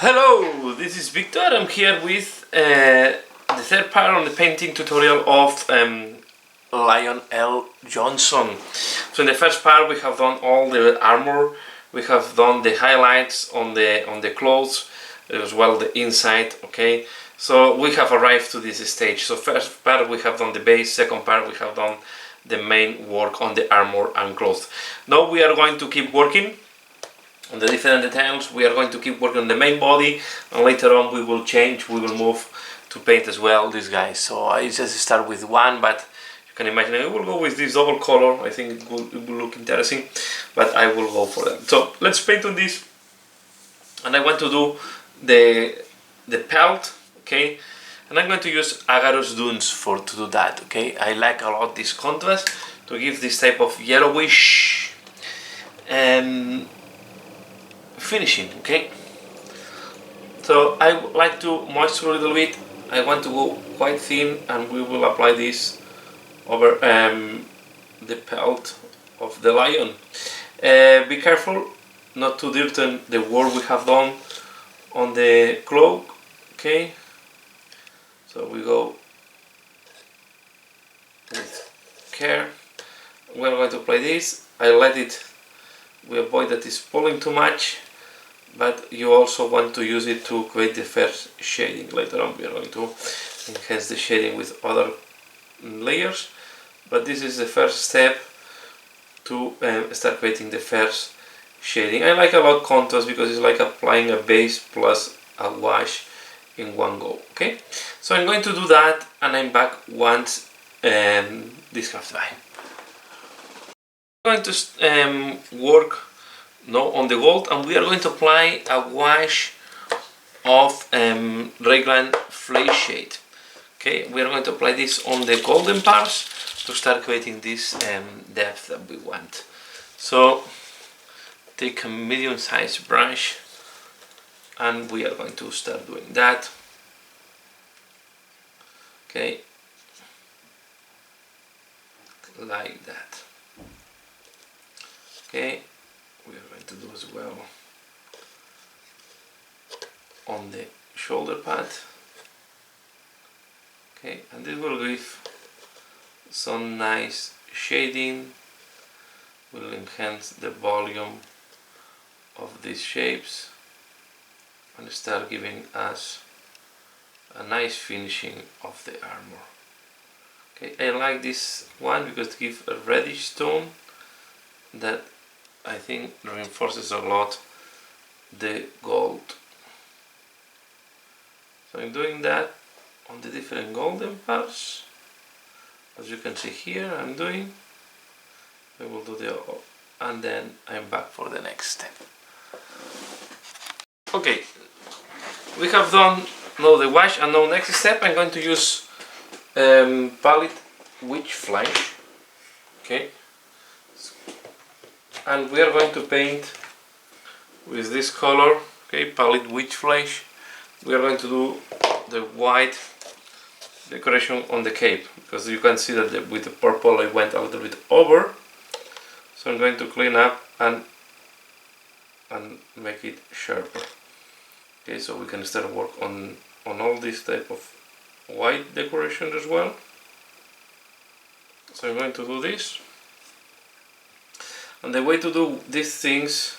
Hello, this is Victor. I'm here with the third part on the painting tutorial of Lionel Jonson. So in the first part we have done all the armor, we have done the highlights on the clothes, as well the inside. Okay, so we have arrived to this stage. So first part we have done the base, second part we have done the main work on the armor and clothes. Now we are going to keep working on the different details. We are going to keep working on the main body, and later on we will change, we will move to paint as well these guys. So I just start with one, but you can imagine I will go with this double color. I think it will look interesting, but I will go for that. So let's paint on this, and I want to do the pelt, okay, and I'm going to use Agarose Dunes to do that. Okay, I like a lot this contrast to give this type of yellowish finishing. Okay, so I like to moisture a little bit. I want to go quite thin, and we will apply this over the pelt of the lion. Be careful not to dirty the work we have done on the cloak. Okay, so we go with care. We are going to apply this. I let it, we avoid that it's pulling too much, but you also want to use it to create the first shading. Later on we are going to enhance the shading with other layers, but this is the first step to start creating the first shading. I like a lot contrast because it's like applying a base plus a wash in one go. Okay, so I'm going to do that, and I'm back once this has dried. I'm going to work now on the gold, and we are going to apply a wash of Raglan Flake Shade. Okay, we are going to apply this on the golden parts to start creating this depth that we want. So take a medium-sized brush, and we are going to start doing that. Okay, like that. Okay, we are going to do as well on the shoulder pad. Okay, and this will give some nice shading, will enhance the volume of these shapes and start giving us a nice finishing of the armor. Okay, I like this one because it gives a reddish tone that I think reinforces a lot the gold. So I'm doing that on the different golden parts. As you can see here, I'm doing. I will do the, and then I'm back for the next step. Okay, we have done now the wash, and now next step I'm going to use palette witch flash. Okay, and we are going to paint with this color. Okay, palette witch flash. We are going to do the white decoration on the cape, because you can see that with the purple I went a little bit over. So I'm going to clean up and make it sharper. Okay, so we can start work on all this type of white decoration as well. So I'm going to do this, and the way to do these things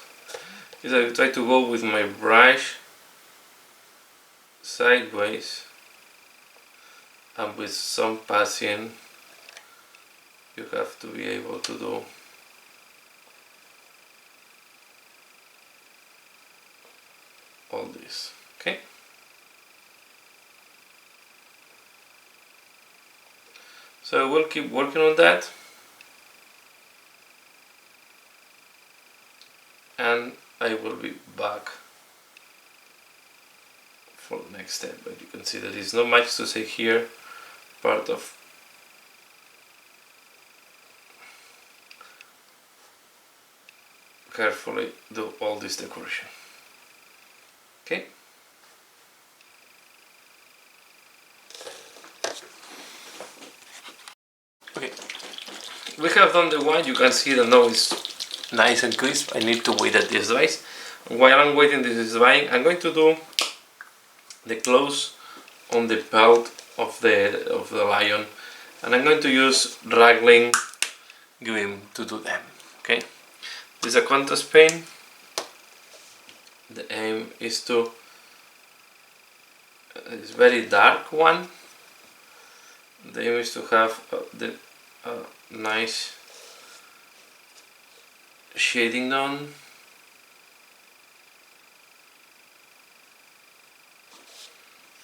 is I try to go with my brush sideways, and with some passing you have to be able to do all this. Okay, so I will keep working on that, and I will be back for the next step. But you can see that there's not much to say here. Part of carefully do all this decoration. Okay, okay, we have done the white. You can see that now it's nice and crisp. I need to wait that this dries. While I'm waiting this is drying, I'm going to do the claws on the pelt of the lion, and I'm going to use raglan green to do them. Okay, this is a contrast paint. The aim is to it's very dark one. The aim is to have the nice shading done.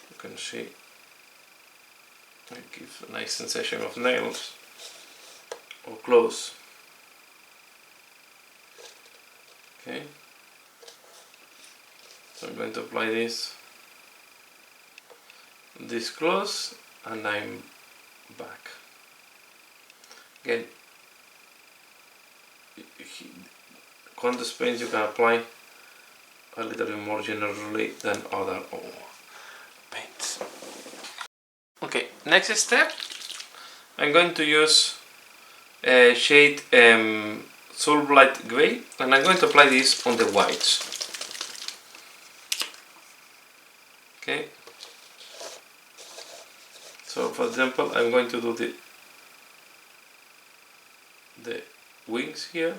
You can see it gives a nice sensation of nails or claws. Okay, so I'm going to apply this claws, and I'm back. Again, contrast paints you can apply a little bit more generally than other paints. Okay, next step, I'm going to use a shade Soul Light Grey, and I'm going to apply this on the whites. Okay, so for example, I'm going to do the wings here.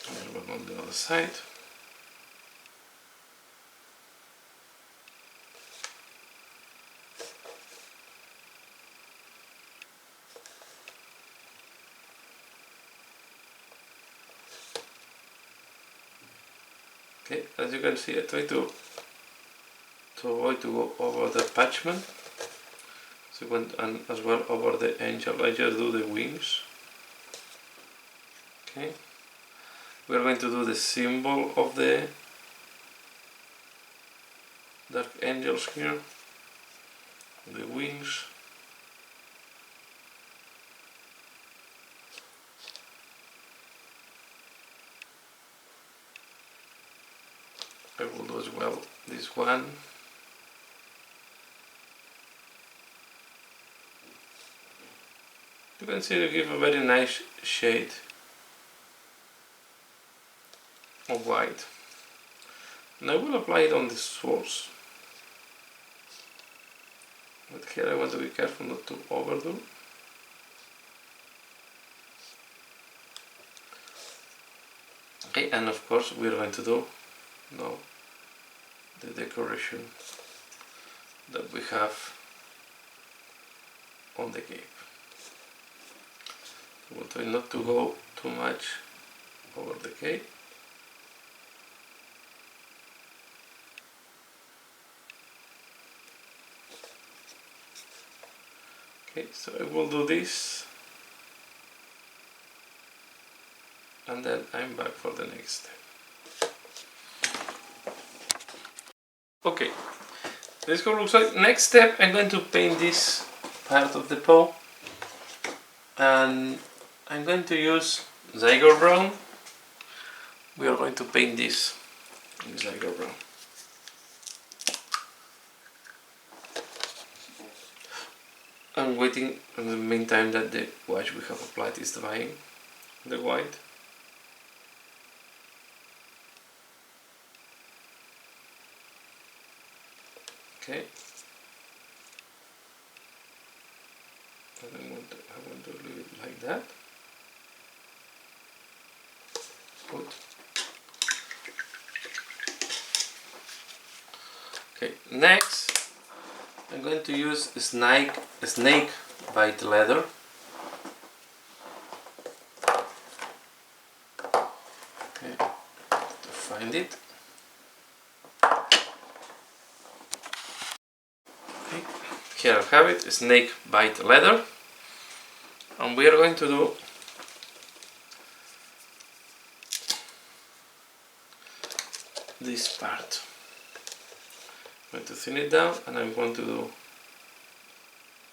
And on the other side. Okay, as you can see, I try to avoid to go over the parchment, so and as well over the angel. I just do the wings. Okay, we are going to do the symbol of the dark angels here, the wings. I will do as well this one. You can see they give a very nice shade of white, and I will apply it on the source. But here I want to be careful not to overdo. Okay, and of course we are going to do now the decoration that we have on the cape. We'll try not to go too much over the cape. Okay, so I will do this, and then I'm back for the next step. Okay, this is what it looks like. Next step, I'm going to paint this part of the paw, and I'm going to use Zyger Brown. We are going to paint this in Zyger Brown. I'm waiting in the meantime that the wash we have applied is drying, the white. Okay. And I want to leave it like that. Good. Okay, next I'm going to use snake bite leather. Okay, to find it. Okay, here I have it, snake bite leather, and we are going to do this part. I'm going to thin it down, and I'm going to do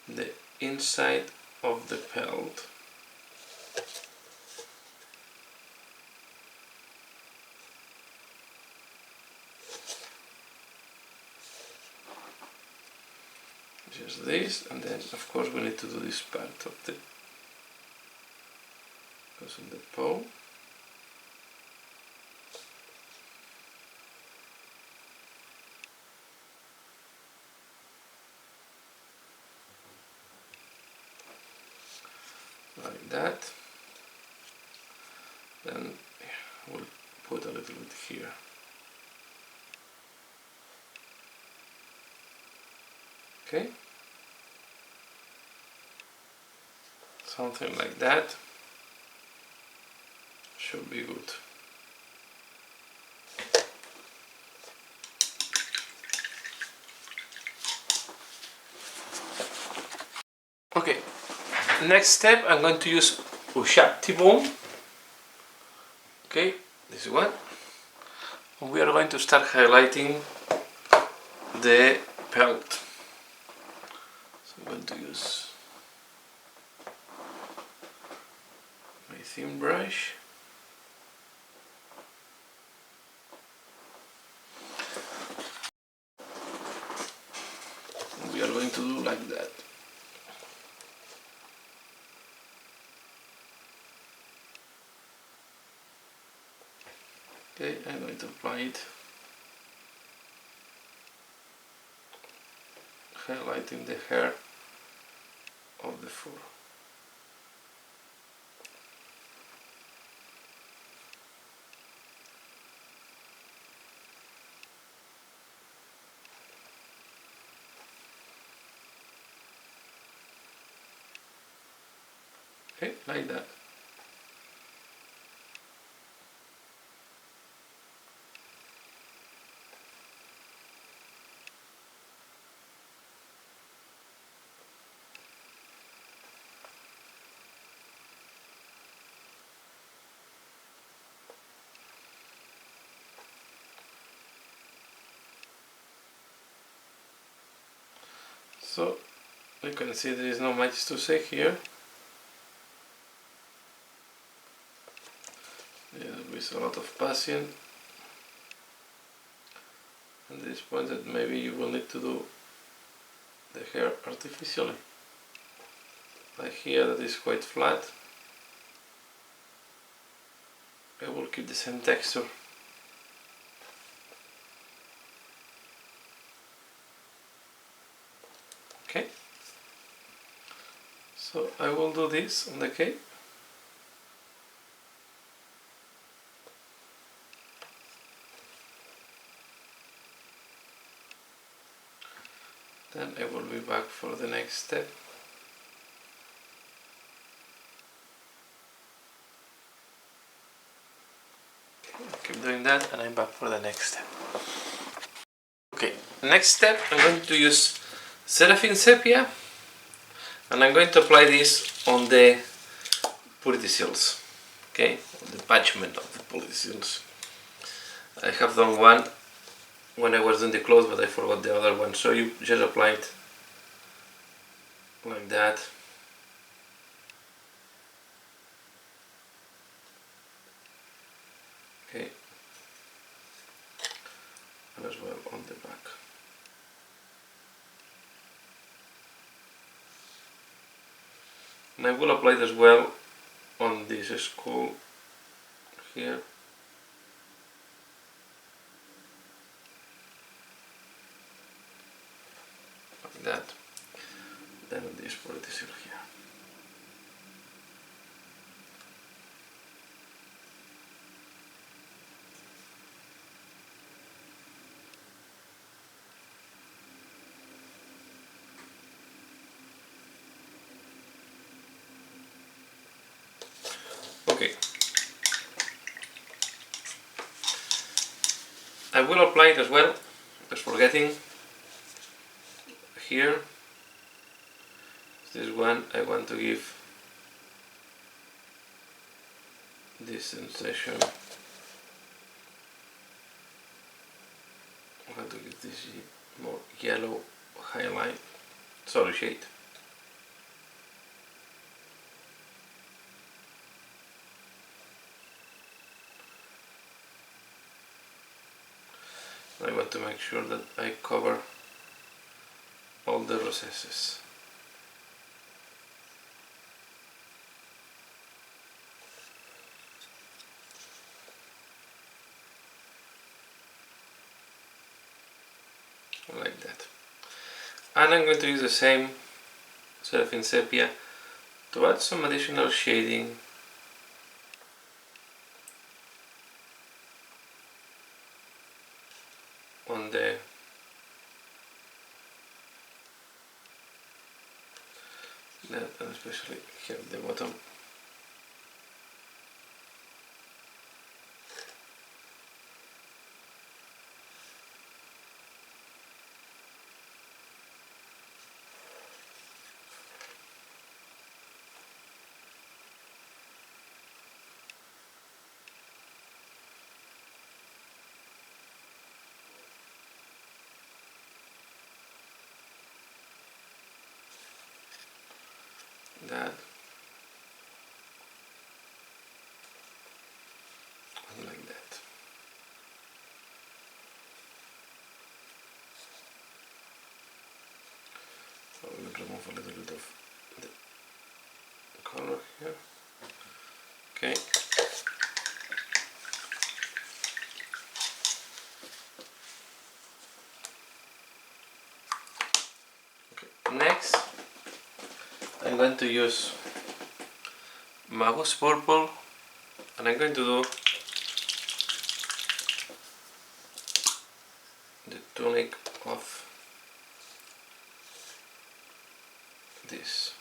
the inside of the pelt. Just this, and then of course we need to do this part of the goes on the paw. Like that. Then we'll put a little bit here. Okay. Something like that should be good. Okay, next step I'm going to use Ushapti Boom. Okay, this one. And we are going to start highlighting the pelt. So I'm going to use my thin brush. And we are going to do like that. Okay, I'm going to apply it, highlighting the hair of the fur. Okay, like that. So you can see there is not much to say here. There is a lot of passion. At this point that maybe you will need to do the hair artificially. Like here that is quite flat. I will keep the same texture. Okay. So I will do this on the cape. Then I will be back for the next step. Okay, keep doing that and I'm back for the next step. Okay, next step I'm going to use Seraphim Sepia and I'm going to apply this on the purity seals. Okay, on the parchment of the purity seals. I have done one when I was doing the clothes, but I forgot the other one, so you just apply it like that. Okay, and as well on the back. And I will apply it as well on this skull here. Like that. Then on this purity seal here. Okay. I will apply it as well, just forgetting, here. This one I want to give this sensation. I want to give this more yellow highlight, sorry, shade. I want to make sure that I cover all the recesses. like that. And I'm going to use the same Seraphim Sepia to add some additional shading on the that, and especially here at the bottom. That and like that. So we will remove a little bit of the color here. Okay. Next, I'm going to use Magus Purple, and I'm going to do the tunic of this.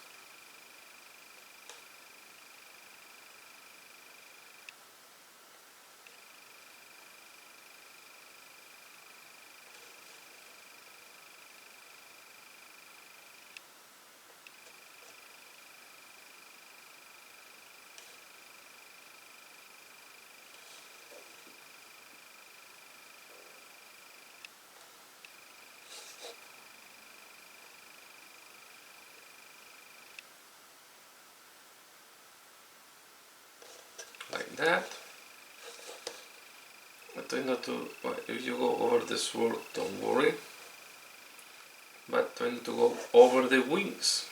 Like that. I try not to, well, if you go over the sword, don't worry, but try not to go over the wings.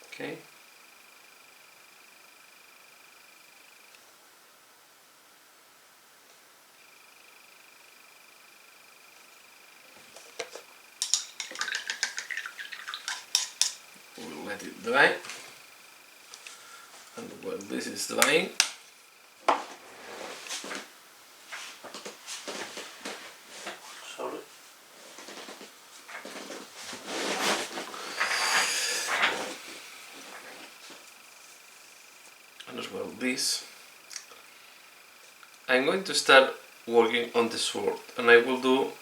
Okay. We'll let it dry, and while this is drying, sorry, and as well this, I'm going to start working on the sword, and I will do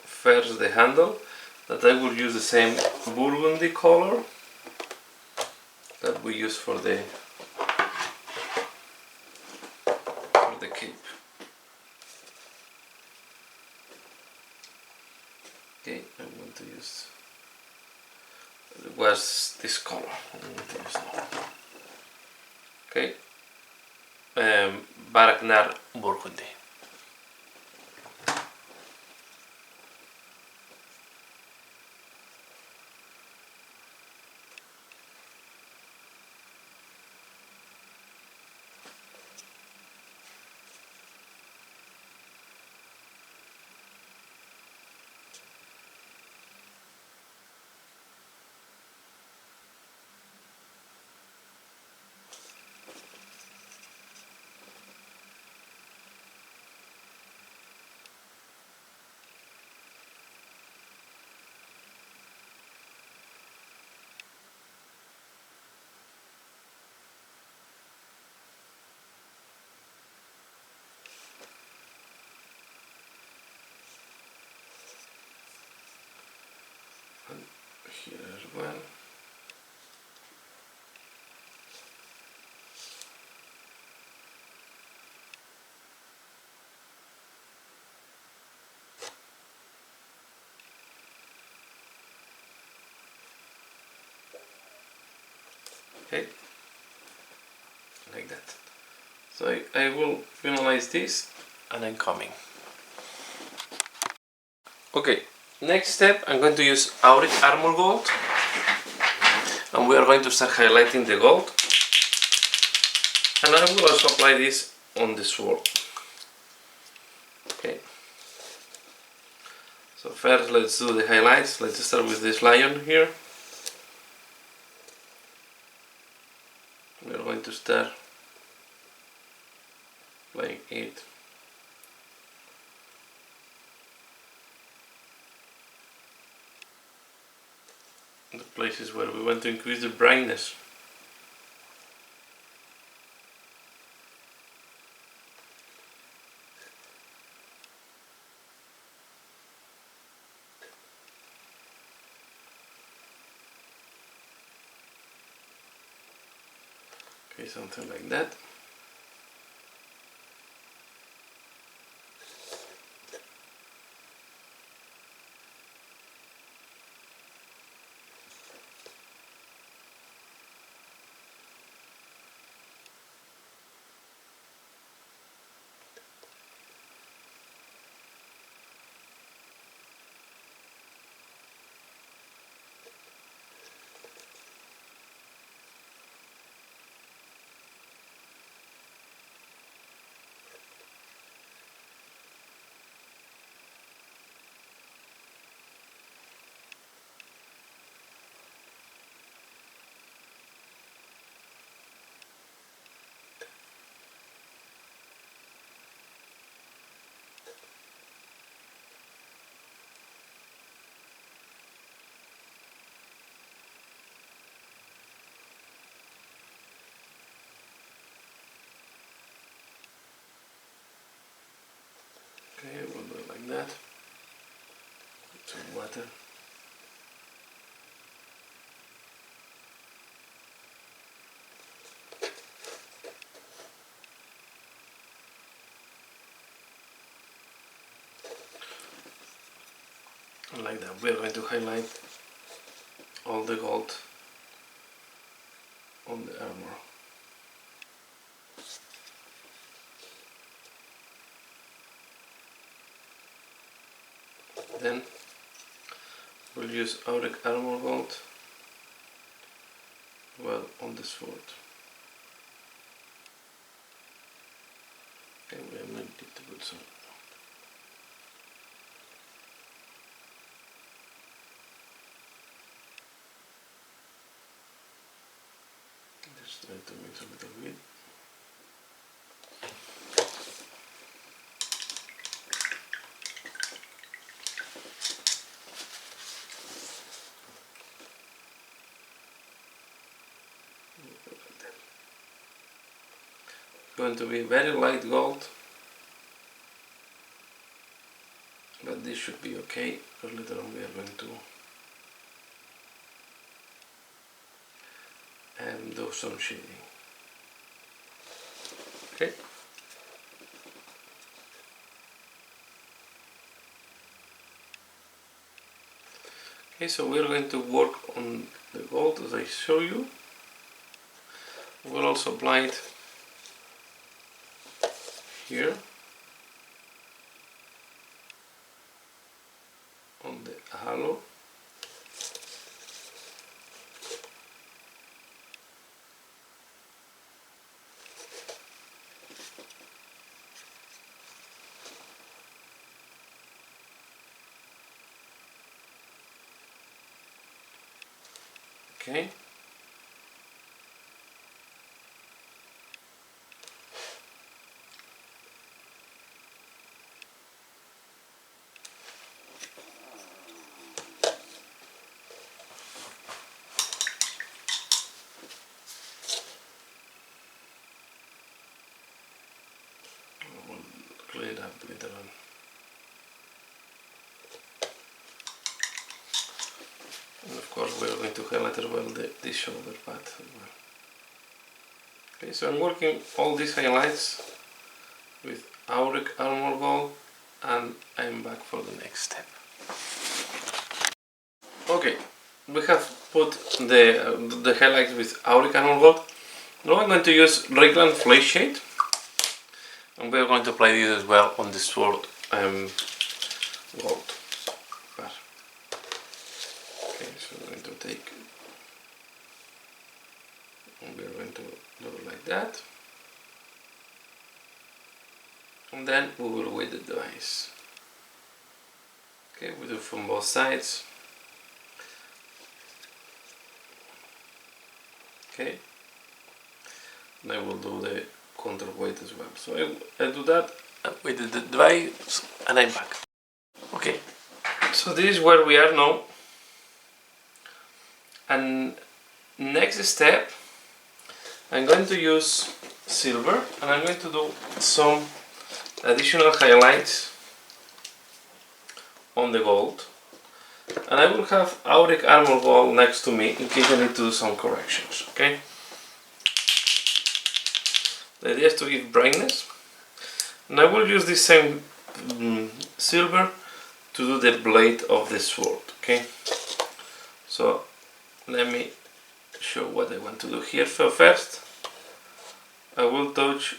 first the handle, that I will use the same burgundy color that we use for the cape. Okay, I'm going to use, it was this color, I'm going to use now. Okay, Baragnar Burgundy. And here as well. Okay, like that. So I will finalize this, and I'm coming. Okay, next step, I'm going to use Auric Armor Gold, and we are going to start highlighting the gold, and I will also apply this on the sword. Okay. So first let's do the highlights. Let's start with this lion here. We're going to start playing it. The places where we want to increase the brightness. Okay, something like that. Okay, we'll do it like that. Put some water. And like that, we're going to highlight all the gold on the armor. Then we'll use Auric Armor Gold well on the sword. Okay, we might need to put some. Just try to mix a little bit. Going to be very light gold, but this should be okay because later on we are going to do some shading. Okay. Okay, so we're going to work on the gold as I show you. We'll also apply it here on the halo. Okay. We'll clean it up later on. And of course we're going to highlight as well the shoulder part as well. Okay, so I'm working all these highlights with Auric Armor Gold and I'm back for the next step. Okay, we have put the highlights with Auric Armor Gold. Now I'm going to use Rayclan Flame Shade and we're going to apply this as well on the sword gold. Okay, so we're going to take and we're going to do it like that. and then we will weight the device. Okay, we do from both sides. Okay, and I will do the counterweight as well. So I do that, I weight the device, and I'm back. Okay, so this is where we are now. And next step, I'm going to use silver, and I'm going to do some additional highlights on the gold. And I will have Auric Armor Gold next to me in case I need to do some corrections, okay? The idea is to give brightness, and I will use this same silver to do the blade of the sword, okay? So let me show what I want to do here. So first I will touch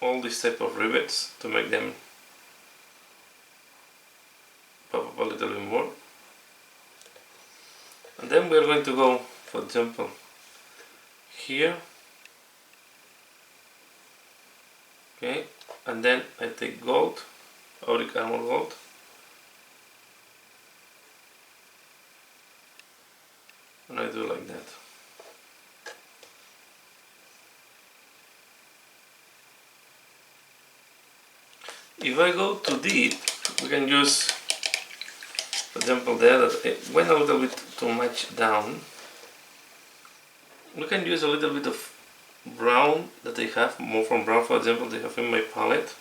all these type of rivets to make them pop up a little bit more, and then we are going to go, for example, here, okay, and then I take gold, Auric Armor Gold, and I do like that. If I go too deep, we can use, for example, there that it went a little bit too much down. We can use a little bit of brown that I have, more from brown, for example, that I have in my palette.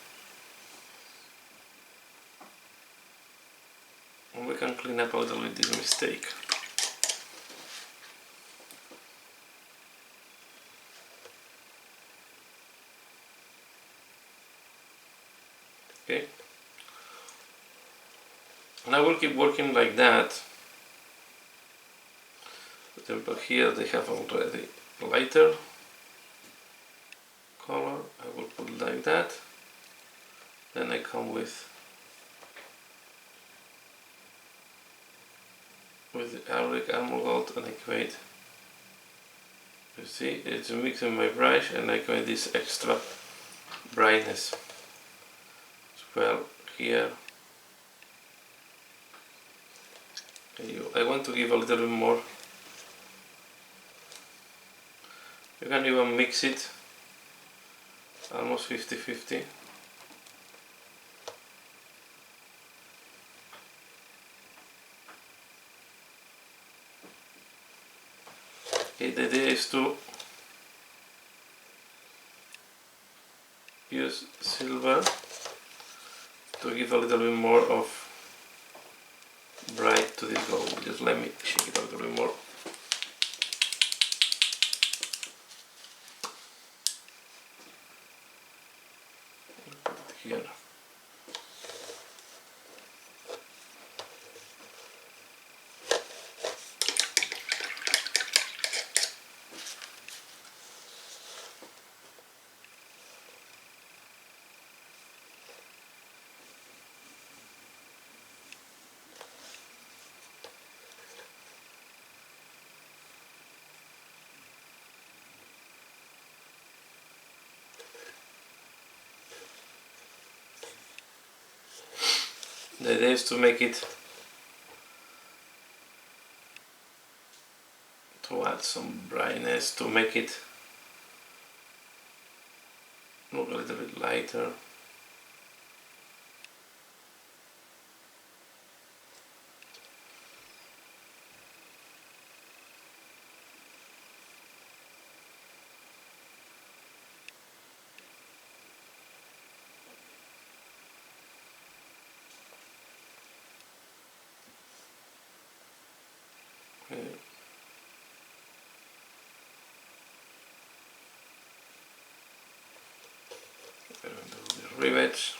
And we can clean up a little bit this mistake. Okay. And I will keep working like that. For example, here they have already lighter color. I will put it like that. Then I come with the Auric Armor Gold, and I create, you see, it's mixing my brush, and I create this extra brightness as well here. I want to give a little bit more. You can even mix it almost 50-50. Okay, the idea is to use silver to give a little bit more of bright to this gold. Just let me shake it a little bit more. Here. The idea is to make it, to add some brightness, to make it look a little bit lighter. Okay. The rivets.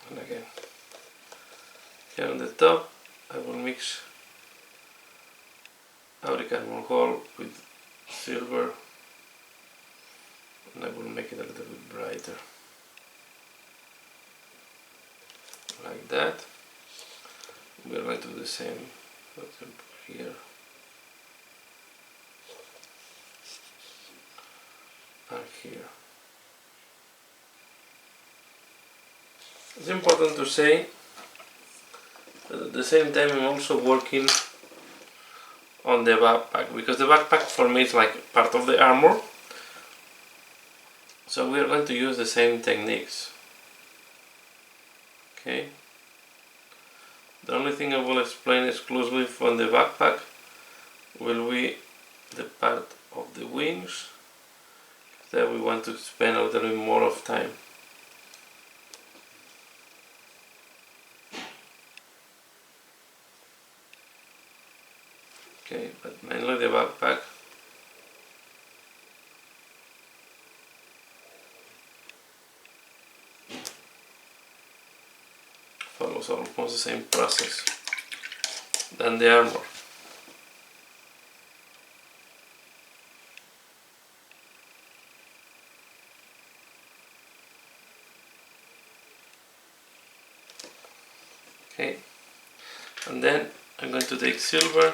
And again, here on the top, I will mix Auric Armor Gold with silver brighter. Like that. We're going to do the same, for example, here. And here. It's important to say that at the same time I'm also working on the backpack, because the backpack for me is like part of the armor. So we are going to use the same techniques. Okay. The only thing I will explain exclusively from the backpack will be the part of the wings. There we want to spend a little bit more of time. Okay, but mainly the backpack. Follows almost the same process than the armor. Okay, and then I'm going to take silver.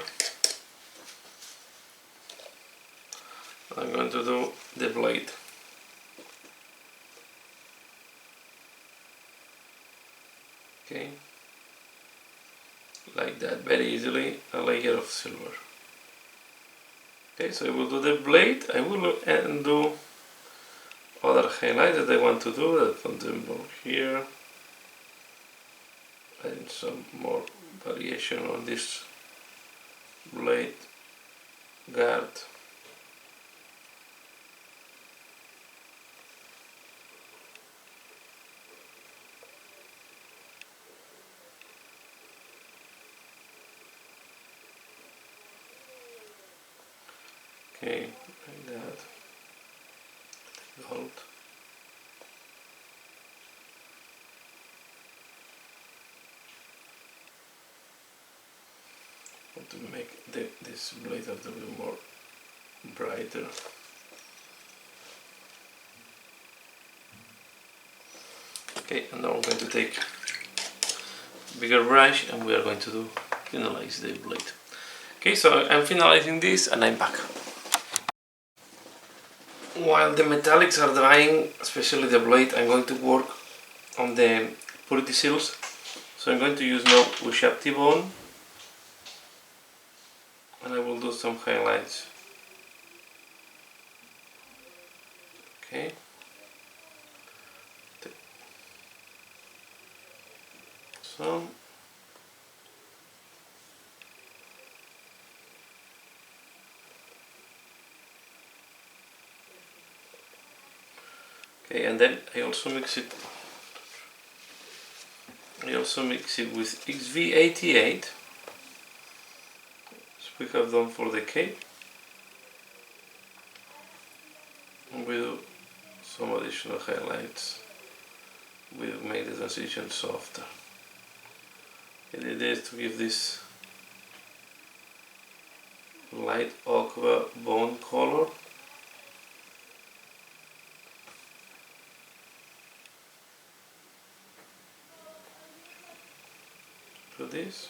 I'm going to do the blade. Okay, like that, very easily, a layer of silver. Okay, so I will do the blade. I will do other highlights that I want to do, that for example here, and some more variation on this blade guard. Okay, like that. Gold. Want to make this blade a little bit more brighter. Okay, and now I'm going to take a bigger brush and we are going to finalize the blade. Okay, so I'm finalizing this and I'm back. While the metallics are drying, especially the blade, I'm going to work on the purity seals. So I'm going to use now push-up T-bone and I will do some highlights. Okay. Some. Okay, and then I also mix it with XV88, as we have done for the cape, and we do some additional highlights. We make the transition softer. The idea is to give this light aqua bone color. To this.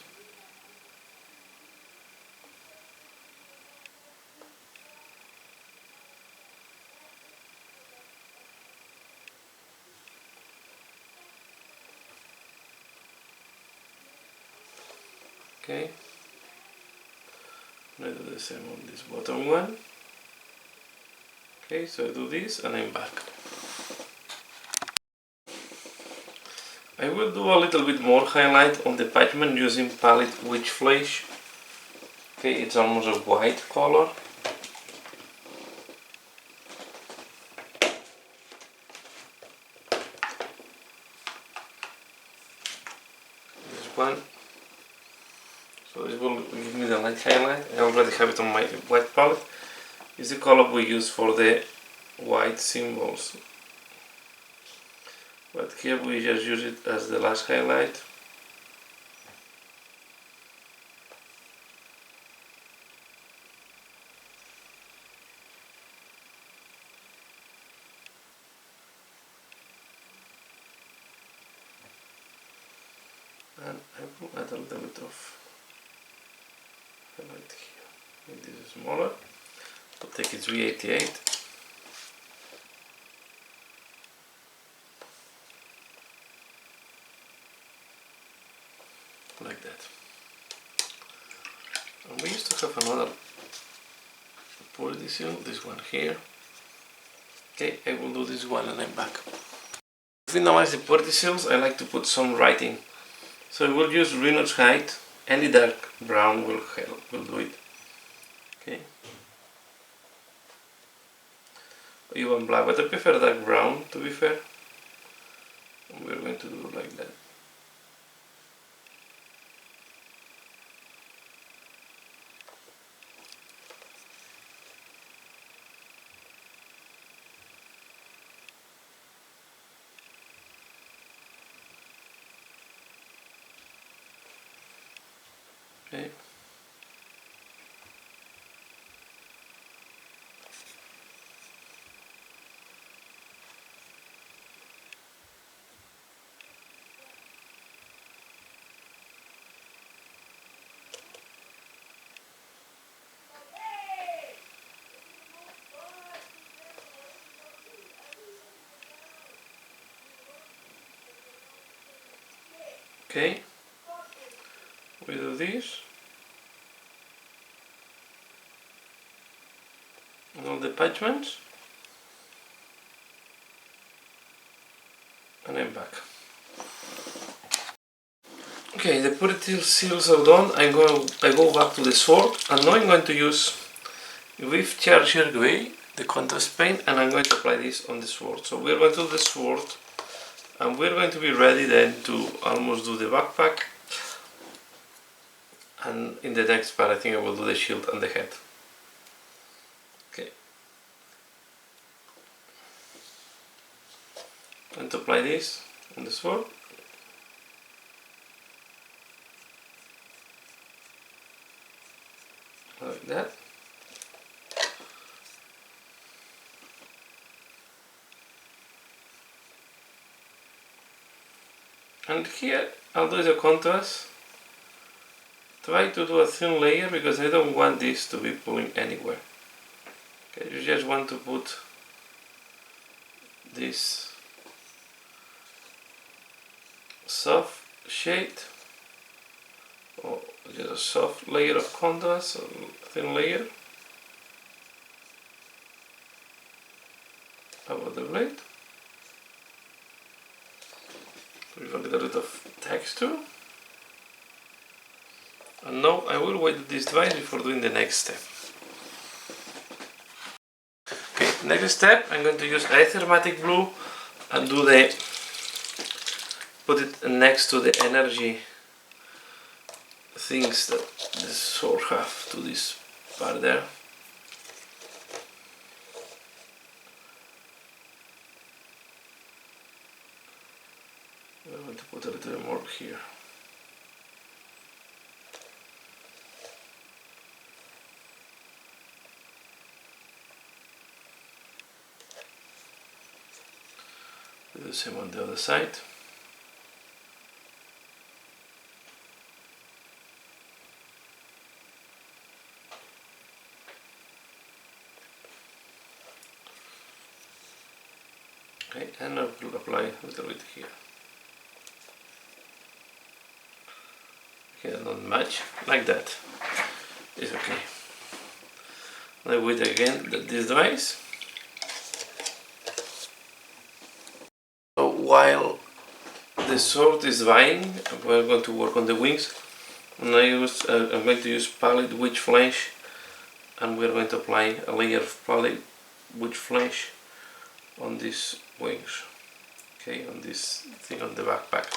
Okay. I do the same on this bottom one. Okay, so I do this and I'm back. I will do a little bit more highlight on the parchment using palette Witch Flesh. Okay, it's almost a white color. This one. So this will give me the light highlight. I already have it on my white palette. It's the color we use for the white symbols. But here we just use it as the last highlight. add a little bit of highlight here. Make this smaller. I'll take it 388. Like that. And we used to have another position, this one here. Okay, I will do this one and I'm back. To finalize the particles, I like to put some writing. So we'll use Reynolds height. Any dark brown will help, will do it. Okay. Even black, but I prefer dark brown to be fair. And we're going to do it like that. Okay. Okay, we do this and all the attachments, and I'm back. Okay, the putty seals are done. I go back to the sword, and now I'm going to use with Charger Grey, the contrast paint, and I'm going to apply this on the sword. So we're going to do the sword, and we're going to be ready then to almost do the backpack. And in the next part I think I will do the shield and the head. Okay. And to apply this on the sword. Like that. And here I'll do the contrast. Try to do a thin layer because I don't want this to be pulling anywhere. Okay, you just want to put this soft shade or just a soft layer of contrast, a thin layer above the blade with a little bit of texture. And now I will wait that this dries before doing the next step. Okay, next step I'm going to use Aethermatic blue and put it next to the energy things that the sword have to this part there. I'm going to put a little more here. Do the same on the other side. Okay, and I will apply a little bit here. Okay, not much, like that. It's okay. I wait again that this dries. So while the sword is drying, we're going to work on the wings. And I'm going to use pallid witch flesh, and we're going to apply a layer of pallid witch flesh on these wings. Okay, on this thing on the backpack.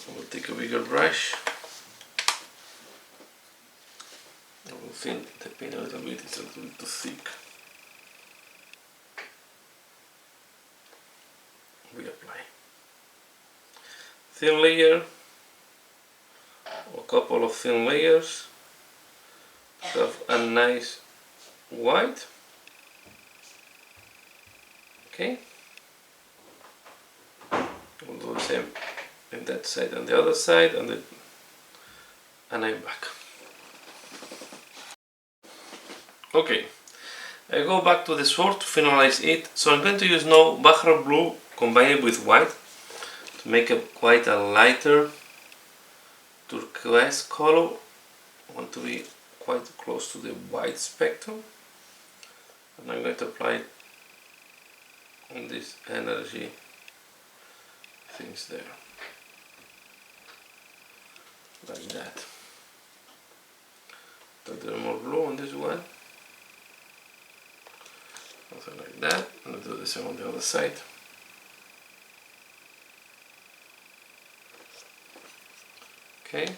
I will take a bigger brush. I will thin the paint a little bit, it's a little bit too thick. We apply thin layer, a couple of thin layers, have a nice white. Okay, we'll do the same in that side and the other side, and I'm back. Okay, I go back to the sword to finalize it. So I'm going to use now Bahar blue combined with white to make quite a lighter turquoise color. I want to be quite close to the white spectrum, and I'm going to apply it on this energy things there, like that. A little more blue on this one, something like that, and I'll do the same on the other side. Okay.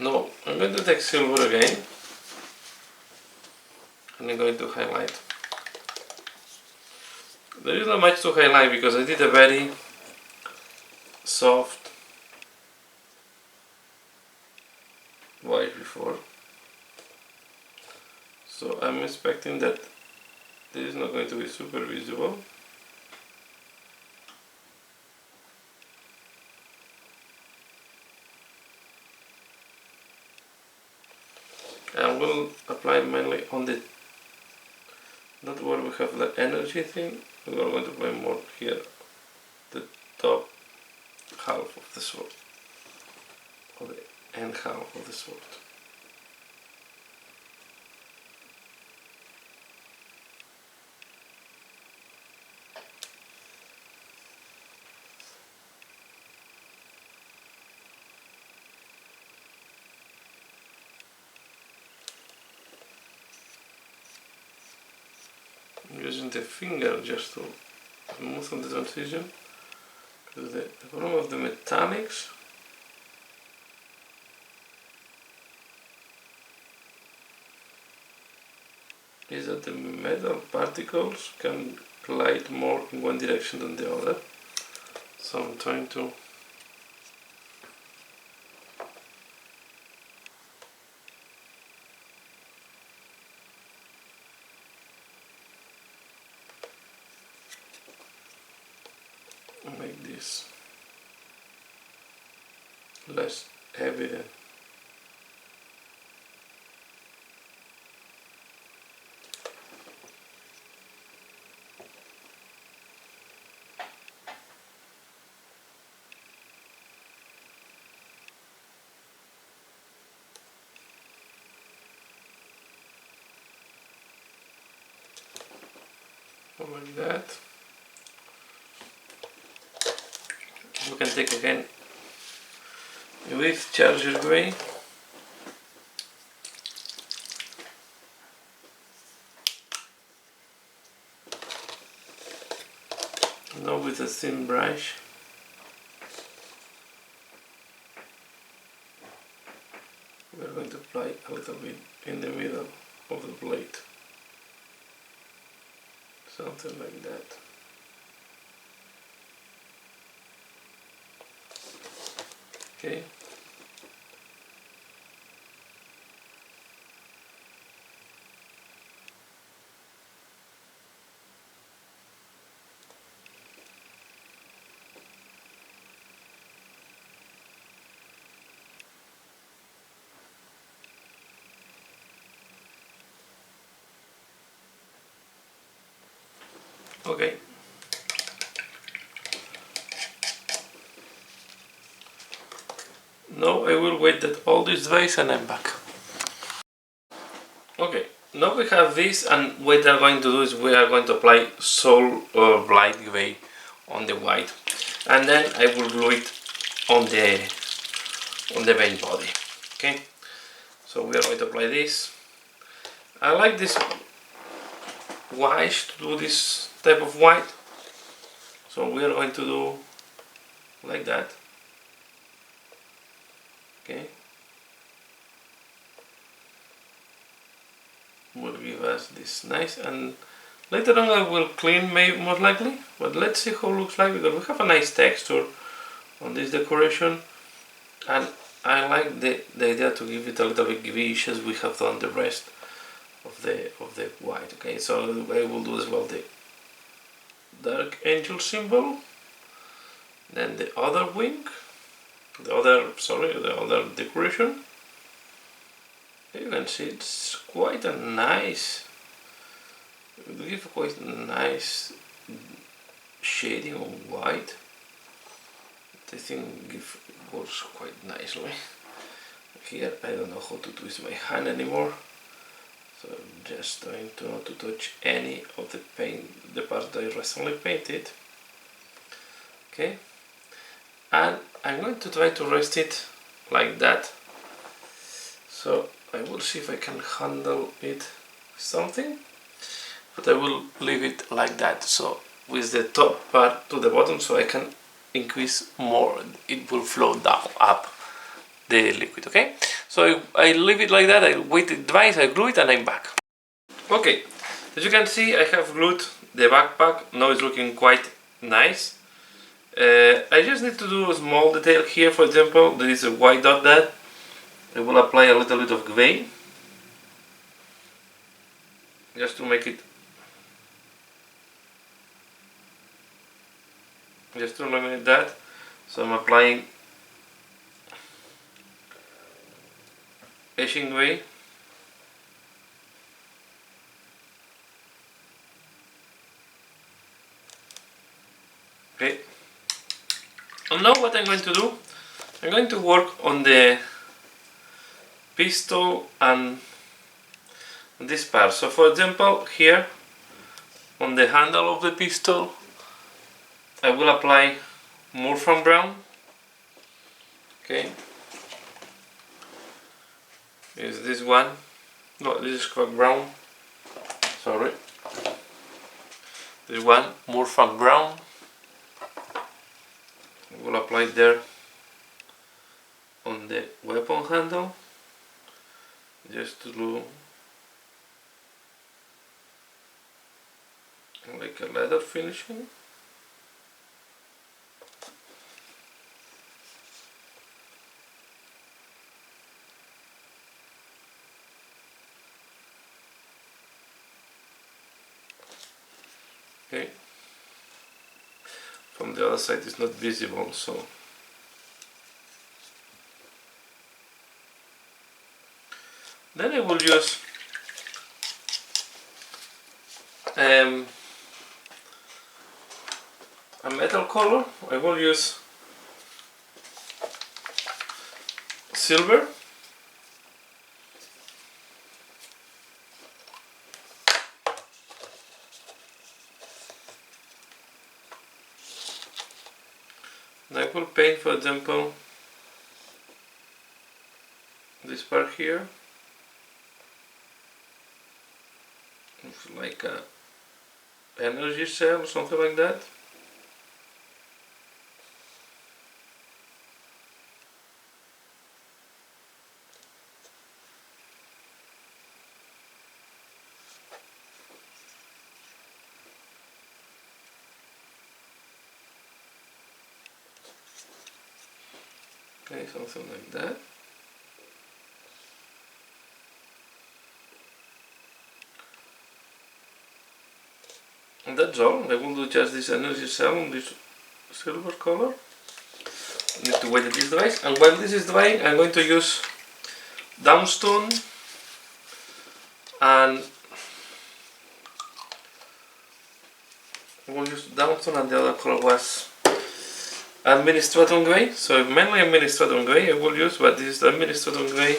Now I'm going to take silver again, and I'm going to highlight. There is not much to highlight because I did a very soft white before, so I'm expecting that this is not going to be super visible. I will apply mainly on the, not where we have the energy thing, we are going to apply more here, the top half of the sword, or the end half of the sword. I'm using the finger just to smooth on the transition, because the problem of the metallics is that the metal particles can glide more in one direction than the other. So I'm trying to make this less evident. Like that. We can take again with charger gray. Now with a thin brush, we are going to apply a little bit in the middle of the blade. Something like that. Okay. Okay. Now I will wait that all this dries and I'm back. Okay, now we have this, and what we are going to do is we are going to apply Soul Light Gray on the white, and then I will glue it on the main body. Okay, so we are going to apply this. I like this wash to do this type of white, so we are going to do like that. Okay, will give us this nice, and later on I will clean maybe most likely, but let's see how it looks like, because we have a nice texture on this decoration, and I like the idea to give it a little bit greenish as we have done the rest of the white. Okay, so I will do as well the dark angel symbol Then the other wing, the other decoration. You can see it's quite a nice, it will give quite a nice shading of white. I think it works quite nicely. Here I don't know how to twist my hand anymore, so I'm just trying to not to touch any of the parts that I recently painted. Okay, and I'm going to try to rest it like that. So I will see if I can handle it with something, but I will leave it like that. So with the top part to the bottom, so I can increase more. It will flow down up the liquid. Okay, so I leave it like that. I wait it dries, I glue it, and I'm back. Okay, as you can see, I have glued the backpack. Now it's looking quite nice. I just need to do a small detail here. For example, there is a white dot there. I will apply a little bit of gray just to make it, just to eliminate that. So I'm applying etching gray. Okay. And now what I'm going to do, I'm going to work on the pistol and this part. So for example, here on the handle of the pistol, I will apply more from brown. Okay, is this one? No, this is quite brown. Sorry. This one more from brown. I will apply there on the weapon handle, just to do like a leather finishing. Okay. From the other side it's not visible, so then I will use a metal color. I will use silver. And I will paint, for example, this part here. It's like a energy cell or something like that. Okay, something like that. And that's all. I will do just this energy cell on this silver color. I need to wait until this dries. And while this is drying, I'm going to use downstone and I will use downstone, and the other color was administratum gray. So mainly administratum gray I will use, but this is the administratum gray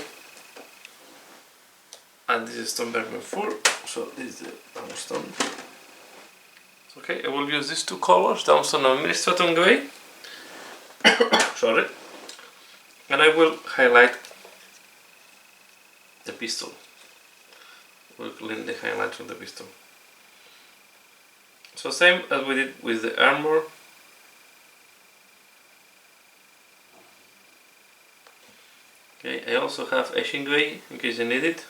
and this is stone vermin 4. So this is the downstone. Okay, I will use these two colors, downstone and administratum gray. Sorry. And I will highlight the pistol. We'll clean the highlights of the pistol. So same as we did with the armor. Okay, I also have etching gray in case you need it.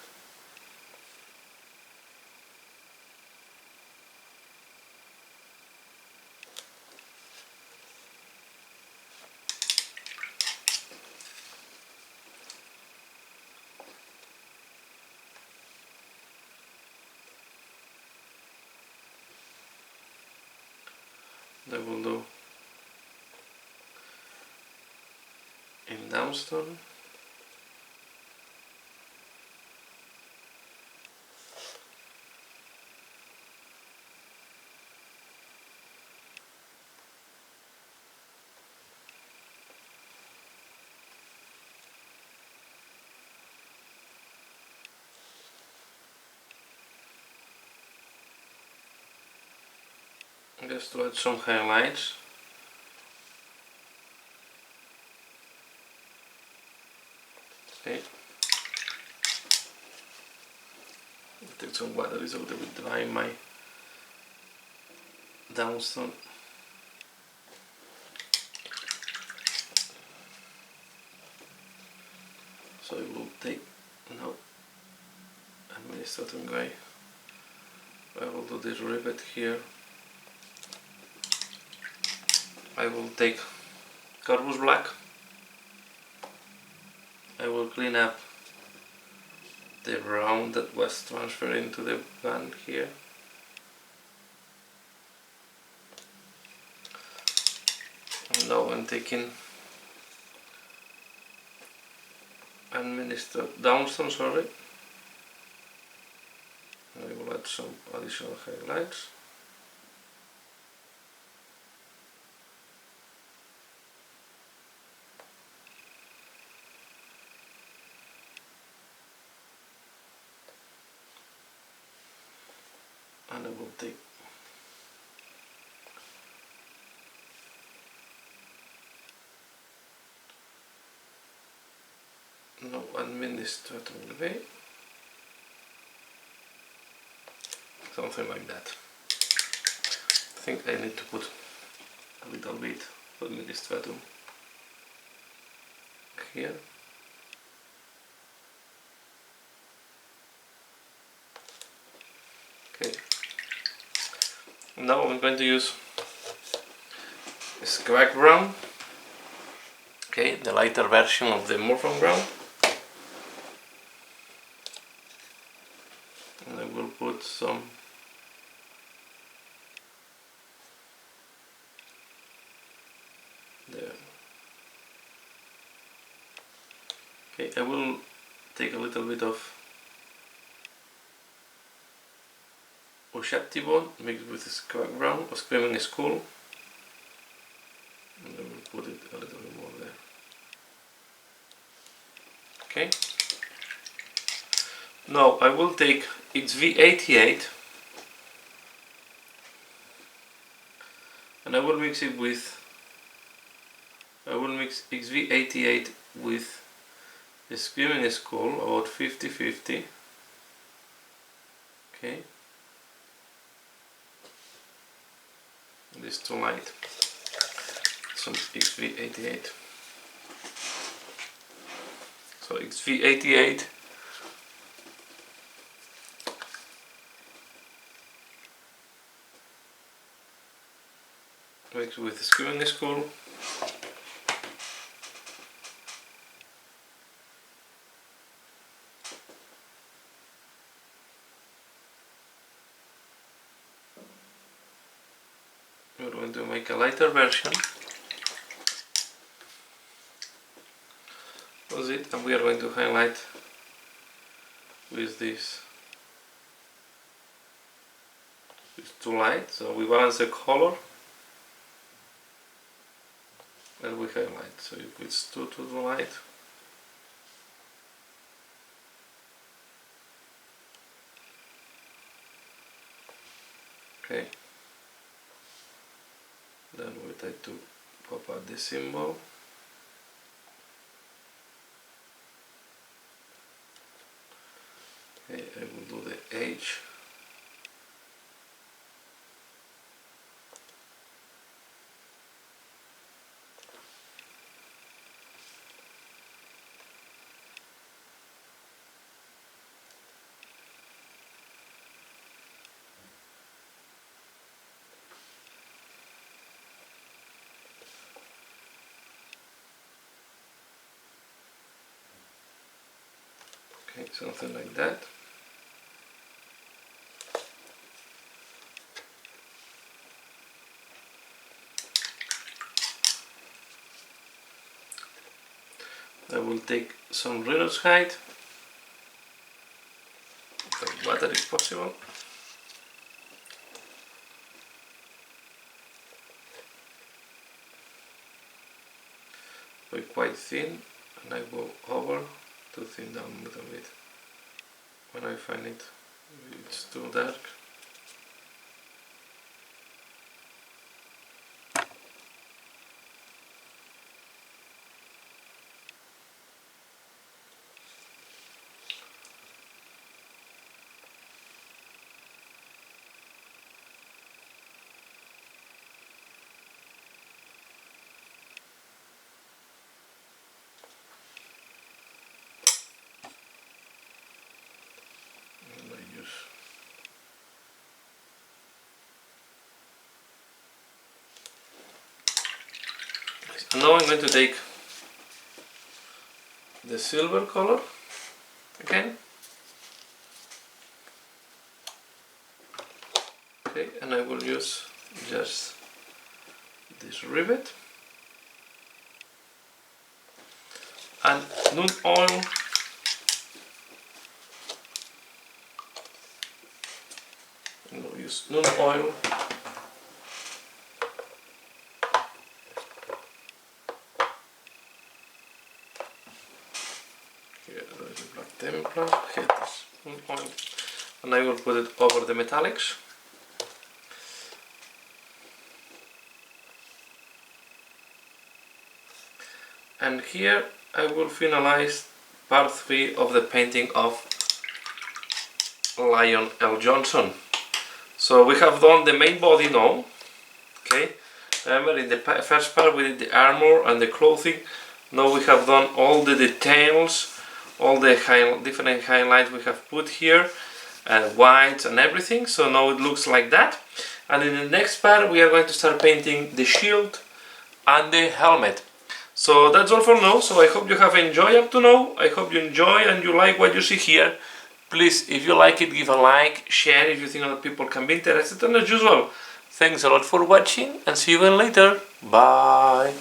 I will do downstone. Just to add some highlights. Okay. Take some water, it's a little bit dry in my downstone. So I will take now administrative guy. I will do this rivet here. I will take Carbus black. I will clean up the brown that was transferred into the gun here. And now I'm taking downstone, sorry. I will add some additional highlights. And I will take no administrative way, something like that. I think I need to put a little bit of administratum here. Okay. Now I'm going to use Scrag brown. Okay, the lighter version of the Morphin brown. And I will put some there. Okay, I will take a little bit of Oshaptibone mixed with Scrag brown or Screaming Skull. And I will put it a little bit more there. Okay. Now I will take XV88 and I will mix it with XV88 with the Screaming Skull, about 50-50. Okay. This too light. Some XV88. So XV88 mixed with the Screaming Skull. We're going to make a lighter version. That's it, and we are going to highlight with this. It's too light, so we balance the color and we highlight. So if it's too light, okay, then we try to pop out the symbol. Okay, I will do the H. Okay, something like that. will take some reference height, like water if possible. We're quite thin, and I go over to thin down a little bit. When I find it's too dark. Now I'm going to take the silver color again. Okay, and I will use just this rivet and nude oil. I'm going to use nude oil. Tempera, here it is, oil, and I will put it over the metallics. And here I will finalize part 3 of the painting of Lion L. Jonson. So we have done the main body now, okay? Remember in the first part we did the armor and the clothing. Now we have done all the details, all the different highlights we have put here, and whites and everything. So now it looks like that. And in the next part we are going to start painting the shield and the helmet. So that's all for now. So I hope you have enjoyed up to now. I hope you enjoy and you like what you see here. Please, if you like it, give a like, share if you think other people can be interested, and as usual, thanks a lot for watching and see you again later. Bye.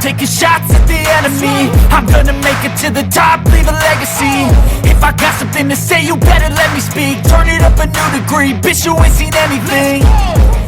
Taking shots at the enemy, I'm gonna make it to the top, leave a legacy. If I got something to say, you better let me speak. Turn it up a new degree, bitch, you ain't seen anything.